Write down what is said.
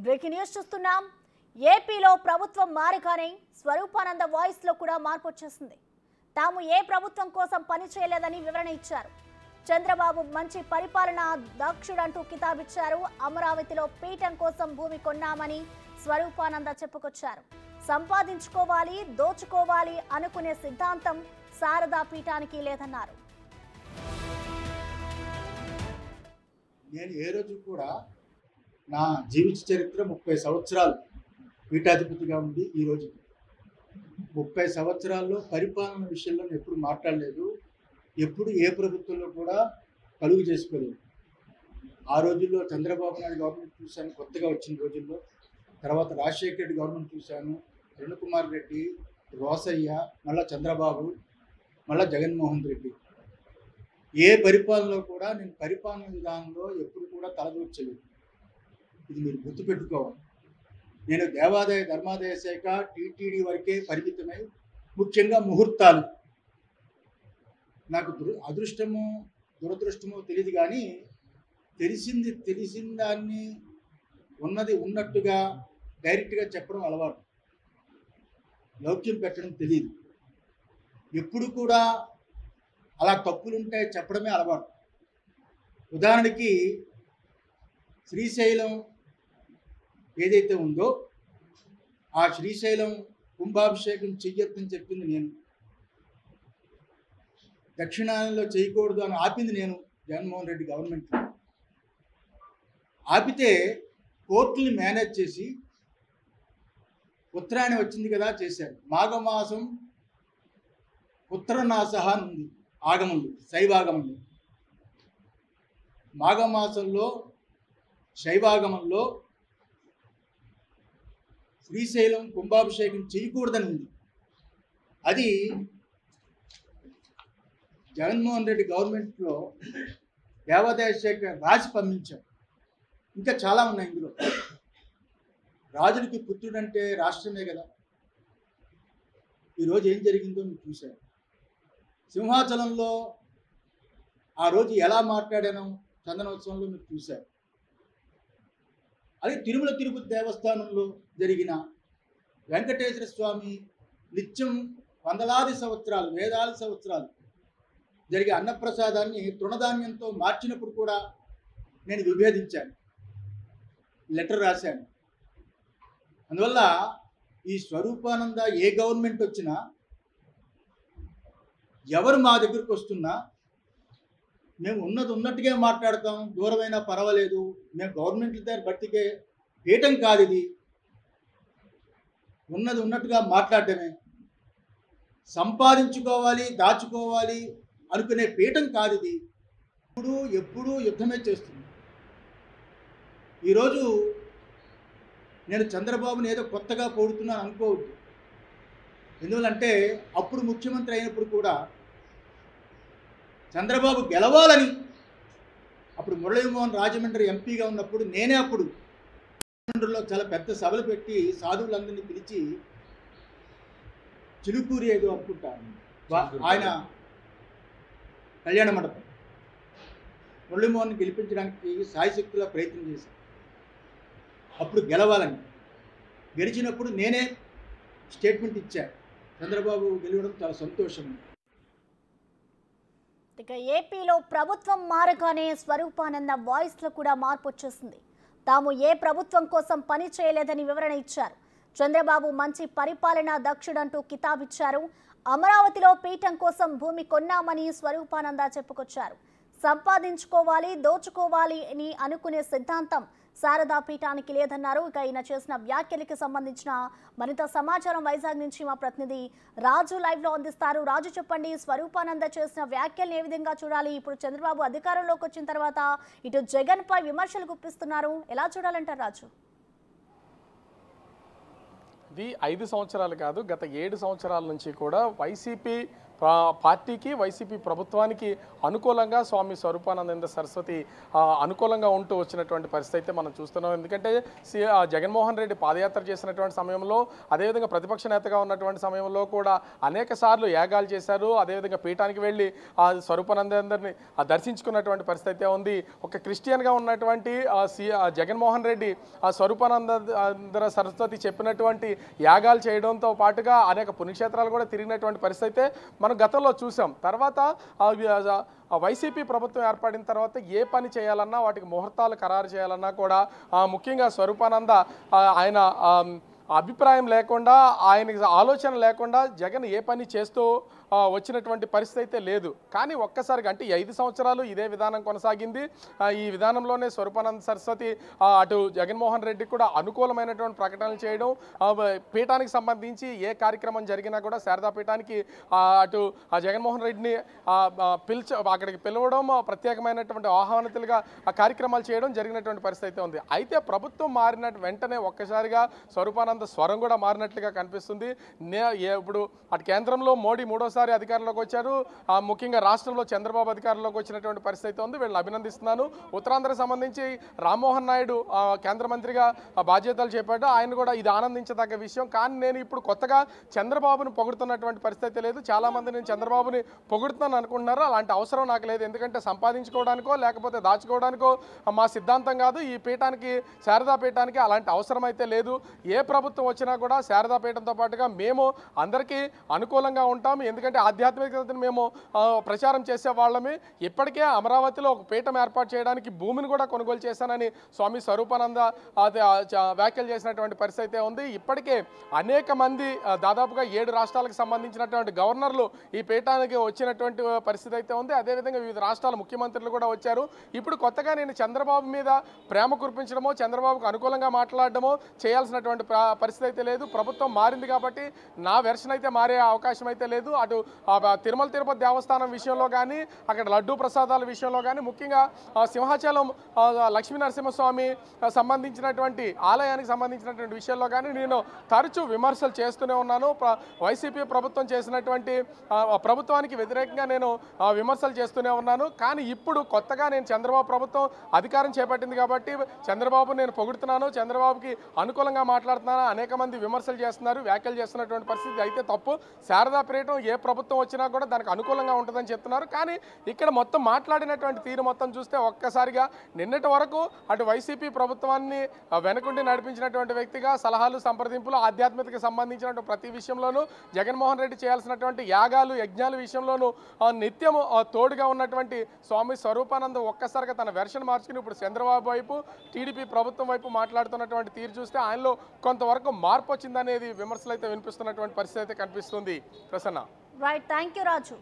Breaking news చూస్తున్నాం. ఏపీలో ప్రభుత్వం మారగానే స్వరూపానంద వాయిస్ లో కూడా మార్పు వచ్చేసింది. తాము ఏ ప్రభుత్వం కోసం పని చేయలేదని వివరణ ఇచ్చారు. చంద్రబాబు మంచి పరిపాలన దక్షుడంటూ కితాబిచ్చారు. అమరావతిలో పీఠం కోసం భూమి కొన్నామని స్వరూపానంద చెప్పుకొచ్చారు. సంపాదించుకోవాలి, దోచుకోవాలి అనుకునే సిద్ధాంతం శారదా పీఠానికి లేదన్నారు. నేను ఏ రోజు కూడా నా జీవిత చరిత్ర 30 సంవత్సరాలు పీఠాధిపతిగా ఉంది. ఈరోజు 30 సంవత్సరాల్లో పరిపాలన విషయంలో నేను ఎప్పుడు మాట్లాడలేదు. ఎప్పుడు ఏ ప్రభుత్వంలో కూడా కలుగు చేసుకోలేదు. ఆ రోజుల్లో చంద్రబాబు నాయుడు గవర్నమెంట్ చూశాను, కొత్తగా వచ్చిన రోజుల్లో. తర్వాత రాజశేఖర రెడ్డి గవర్నమెంట్ చూశాను, కిరణ్ కుమార్ రెడ్డి, రోసయ్య, మళ్ళా చంద్రబాబు, మళ్ళా జగన్మోహన్ రెడ్డి. ఏ పరిపాలనలో కూడా నేను పరిపాలన విధానంలో ఎప్పుడు కూడా తలదూర్చలేదు. ఇది మీరు గుర్తుపెట్టుకోవాలి. నేను దేవాదాయ ధర్మాదాయ శాఖ టీటీడీ వరకే పరిమితమై, ముఖ్యంగా ముహూర్తాలు, నాకు అదృష్టమో దురదృష్టమో తెలియదు, కానీ తెలిసిన దాన్ని ఉన్నది ఉన్నట్టుగా డైరెక్ట్గా చెప్పడం అలవాటు. లౌక్యం పెట్టడం తెలియదు. ఎప్పుడు కూడా అలా తప్పులుంటే చెప్పడమే అలవాటు. ఉదాహరణకి శ్రీశైలం ఏదైతే ఉందో ఆ శ్రీశైలం కుంభాభిషేకం చెయ్యొద్దని చెప్పింది నేను. దక్షిణాయనంలో చేయకూడదు అని ఆపింది నేను. జగన్మోహన్ రెడ్డి గవర్నమెంట్లో ఆపితే కోర్టుని మేనేజ్ చేసి ఉత్తరాయణ వచ్చింది కదా చేశారు. మాఘమాసం ఉత్తరనాసహ అని ఉంది ఆగమంలో, శైవాగమంలో. మాఘమాసంలో శైవాగమంలో శ్రీశైలం కుంభాభిషేకం చేయకూడదని ఉంది. అది జగన్మోహన్ రెడ్డి గవర్నమెంట్లో దేవాదాయ శాఖ రాసి పంపించాం. ఇంకా చాలా ఉన్నాయి ఇందులో. రాజులకి పుత్రుడంటే రాష్ట్రమే కదా. ఈరోజు ఏం జరిగిందో మీరు చూశారు. సింహాచలంలో ఆ రోజు ఎలా మాట్లాడానో చందనోత్సవంలో మీరు చూశారు. అది తిరుమల తిరుపతి దేవస్థానంలో జరిగిన వెంకటేశ్వర స్వామి నిత్యం వందలాది సంవత్సరాలు, వేలాది సంవత్సరాలు జరిగే అన్నప్రసాదాన్ని తృణధాన్యంతో మార్చినప్పుడు కూడా నేను విభేదించాను, లెటర్ రాశాను. అందువల్ల ఈ స్వరూపానంద ఏ గవర్నమెంట్ వచ్చినా, ఎవరు మా దగ్గరకు వస్తున్నా మేము ఉన్నది ఉన్నట్టుగా మాట్లాడతాం. దూరమైనా పర్వాలేదు, మేము గవర్నమెంట్ల దగ్గర బట్టికే పీఠం కాదు ఇది. ఉన్నది ఉన్నట్టుగా మాట్లాడటమే. సంపాదించుకోవాలి, దాచుకోవాలి అనుకునే పీఠం కాదు ఇది. ఎప్పుడూ యుద్ధమే చేస్తుంది. ఈరోజు నేను చంద్రబాబుని ఏదో కొత్తగా పొగుడుతున్నాను అనుకోవద్దు. ఎందువల్లంటే అప్పుడు ముఖ్యమంత్రి అయినప్పుడు కూడా చంద్రబాబు గెలవాలని, అప్పుడు మురళీమోహన్ రాజమండ్రి ఎంపీగా ఉన్నప్పుడు నేనే అప్పుడు రాజమండ్రిలో చాలా పెద్ద సభలు పెట్టి సాధువులందరినీ పిలిచి, చిలుకూరి ఏదో అనుకుంటాను ఆయన కళ్యాణ మండపం, మురళీమోహన్ గెలిపించడానికి సాయశక్తిలో ప్రయత్నం చేశాను. అప్పుడు గెలవాలని, గెలిచినప్పుడు నేనే స్టేట్మెంట్ ఇచ్చా, చంద్రబాబు గెలవడం చాలా సంతోషం. ఇక ఏపీలో ప్రభుత్వం మారగానే స్వరూపానంద వాయిస్ లో కూడా మార్పు వచ్చేసింది. తాము ఏ ప్రభుత్వం కోసం పని చేయలేదని వివరణ ఇచ్చారు. చంద్రబాబు మంచి పరిపాలన దక్షుడంటూ కితాబిచ్చారు. అమరావతిలో పీఠం కోసం భూమి కొన్నామని స్వరూపానంద చెప్పుకొచ్చారు. సంపాదించుకోవాలి, దోచుకోవాలి అని అనుకునే సిద్ధాంతం శారదా పీఠానికి లేదన్నారు. ఇక ఈయన చేసిన వ్యాఖ్యలకి సంబంధించిన మరింత సమాచారం వైజాగ్ నుంచి మా ప్రతినిధి రాజు లైవ్ లో అందిస్తారు. రాజు, చెప్పండి, స్వరూపానంద చేసిన వ్యాఖ్యలను ఏ విధంగా చూడాలి? ఇప్పుడు చంద్రబాబు అధికారంలోకి వచ్చిన తర్వాత ఇటు జగన్ పై విమర్శలు గుప్పిస్తున్నారు, ఎలా చూడాలంటారు రాజు? ఇది 5 సంవత్సరాలు కాదు, గత 7 సంవత్సరాల నుంచి కూడా వైసీపీ పార్టీకి వైసీపీ ప్రభుత్వానికి అనుకూలంగా స్వామి స్వరూపానంద సరస్వతి అనుకూలంగా ఉంటూ వచ్చినటువంటి పరిస్థితి అయితే మనం చూస్తున్నాం. ఎందుకంటే జగన్మోహన్ రెడ్డి పాదయాత్ర చేసినటువంటి సమయంలో, అదేవిధంగా ప్రతిపక్ష నేతగా ఉన్నటువంటి సమయంలో కూడా అనేక సార్లు యాగాలు చేశారు. అదేవిధంగా పీఠానికి వెళ్ళి ఆ స్వరూపానందందరిని దర్శించుకున్నటువంటి పరిస్థితి అయితే ఉంది. ఒక క్రిస్టియన్గా ఉన్నటువంటి జగన్మోహన్ రెడ్డి ఆ స్వరూపానంద సరస్వతి చెప్పినటువంటి యాగాలు చేయడంతో పాటుగా అనేక పుణ్యక్షేత్రాలు కూడా తిరిగినటువంటి పరిస్థితి అయితే మనం గతంలో చూసాం. తర్వాత వైసీపీ ప్రభుత్వం ఏర్పడిన తర్వాత ఏ పని చేయాలన్నా, వాటికి ముహూర్తాలు ఖరారు చేయాలన్నా కూడా ముఖ్యంగా స్వరూపానంద ఆయన అభిప్రాయం లేకుండా, ఆయనకి ఆలోచన లేకుండా జగన్ ఏ పని చేస్తూ వచ్చినటువంటి పరిస్థితి అయితే లేదు. కానీ ఒక్కసారిగా అంటే 5 సంవత్సరాలు ఇదే విధానం కొనసాగింది. ఈ విధానంలోనే స్వరూపానంద సరస్వతి అటు జగన్మోహన్ రెడ్డి కూడా అనుకూలమైనటువంటి ప్రకటనలు చేయడం, పీఠానికి సంబంధించి ఏ కార్యక్రమం జరిగినా కూడా శారదా పీఠానికి అటు జగన్మోహన్ రెడ్డిని అక్కడికి పిలవడం, ప్రత్యేకమైనటువంటి ఆహ్వానితులుగా ఆ కార్యక్రమాలు చేయడం జరిగినటువంటి పరిస్థితి అయితే ఉంది. అయితే ప్రభుత్వం మారిన వెంటనే ఒక్కసారిగా స్వరూపానంద స్వరం కూడా మారినట్లుగా కనిపిస్తుంది. ఇప్పుడు అటు కేంద్రంలో మోడీ 3వ సారి అధికారంలోకి వచ్చారు. ముఖ్యంగా రాష్ట్రంలో చంద్రబాబు అధికారంలోకి వచ్చినటువంటి పరిస్థితి ఉంది. వీళ్ళని అభినందిస్తున్నాను. ఉత్తరాంధ్రకు సంబంధించి రామ్మోహన్ నాయుడు కేంద్ర మంత్రిగా బాధ్యతలు చేపట్టారు. ఆయన కూడా ఇది ఆనందించదగ్గ విషయం. కానీ నేను ఇప్పుడు కొత్తగా చంద్రబాబును పొగుడుతున్నటువంటి పరిస్థితి లేదు. చాలామంది నేను చంద్రబాబుని పొగుడుతున్నాను అనుకుంటున్నారు. అలాంటి అవసరం నాకు లేదు. ఎందుకంటే సంపాదించుకోవడానికో లేకపోతే దాచుకోవడానికో మా సిద్ధాంతం కాదు. ఈ పీఠానికి, శారదా పీఠానికి అలాంటి అవసరం అయితే లేదు. ఏ ప్రభుత్వం వచ్చినా కూడా శారదా పీఠంతో పాటుగా మేము అందరికీ అనుకూలంగా ఉంటాం. ఎందుకంటే ఆధ్యాత్మికతను మేము ప్రచారం చేసే వాళ్ళమే. ఇప్పటికే అమరావతిలో ఒక పీఠం ఏర్పాటు చేయడానికి భూమిని కూడా కొనుగోలు చేశానని స్వామి స్వరూపానంద వ్యాఖ్యలు చేసినటువంటి పరిస్థితి ఉంది. ఇప్పటికే అనేక మంది దాదాపుగా 7 రాష్ట్రాలకు సంబంధించినటువంటి గవర్నర్లు ఈ పీఠానికి వచ్చినటువంటి పరిస్థితి అయితే ఉంది. అదేవిధంగా వివిధ రాష్ట్రాల ముఖ్యమంత్రులు కూడా వచ్చారు. ఇప్పుడు కొత్తగా నేను చంద్రబాబు మీద ప్రేమ కురిపించడమో, చంద్రబాబుకు అనుకూలంగా మాట్లాడడమో చేయాల్సినటువంటి పరిస్థితి అయితే లేదు. ప్రభుత్వం మారింది కాబట్టి నా వెర్షన్ అయితే మారే అవకాశం అయితే లేదు. అటు తిరుపతి దేవస్థానం విషయంలో కానీ, అక్కడ లడ్డూ ప్రసాదాల విషయంలో కానీ, ముఖ్యంగా సింహాచలం లక్ష్మీ నరసింహస్వామి సంబంధించినటువంటి ఆలయానికి సంబంధించినటువంటి విషయాల్లో కానీ నేను తరచూ విమర్శలు చేస్తూనే ఉన్నాను. వైసీపీ ప్రభుత్వం చేసినటువంటి ప్రభుత్వానికి వ్యతిరేకంగా నేను విమర్శలు చేస్తూనే ఉన్నాను. కానీ ఇప్పుడు కొత్తగా నేను చంద్రబాబు ప్రభుత్వం అధికారం చేపట్టింది కాబట్టి చంద్రబాబు నేను పొగుడుతున్నాను, చంద్రబాబుకి అనుకూలంగా మాట్లాడుతున్నాను. అనేక మంది విమర్శలు చేస్తున్నారు, వ్యాఖ్యలు చేస్తున్నటువంటి పరిస్థితి అయితే తప్పు. శారదా పీఠం ఏ ప్రభుత్వం వచ్చినా కూడా దానికి అనుకూలంగా ఉంటుందని చెప్తున్నారు. కానీ ఇక్కడ మొత్తం మాట్లాడినటువంటి తీరు మొత్తం చూస్తే ఒక్కసారిగా నిన్నటి వరకు అటు వైసీపీ ప్రభుత్వాన్ని వెనకుండి నడిపించినటువంటి వ్యక్తిగా సలహాలు, సంప్రదింపులు, ఆధ్యాత్మికతకు సంబంధించినటువంటి ప్రతి విషయంలోనూ జగన్మోహన్ రెడ్డి చేయాల్సినటువంటి యాగాలు, యజ్ఞాల విషయంలోనూ నిత్యము తోడుగా ఉన్నటువంటి స్వామి స్వరూపానంద ఒక్కసారిగా తన వెర్షన్ మార్చుకుని ఇప్పుడు చంద్రబాబు వైపు, టీడీపీ ప్రభుత్వం వైపు మాట్లాడుతున్నటువంటి తీరు చూస్తే ఆయనలో కొంతవరకు మార్పు వచ్చిందనేది విమర్శలు అయితే వినిపిస్తున్నటువంటి పరిస్థితి అయితే కనిపిస్తుంది. Prasanna. Right, thank you Raju.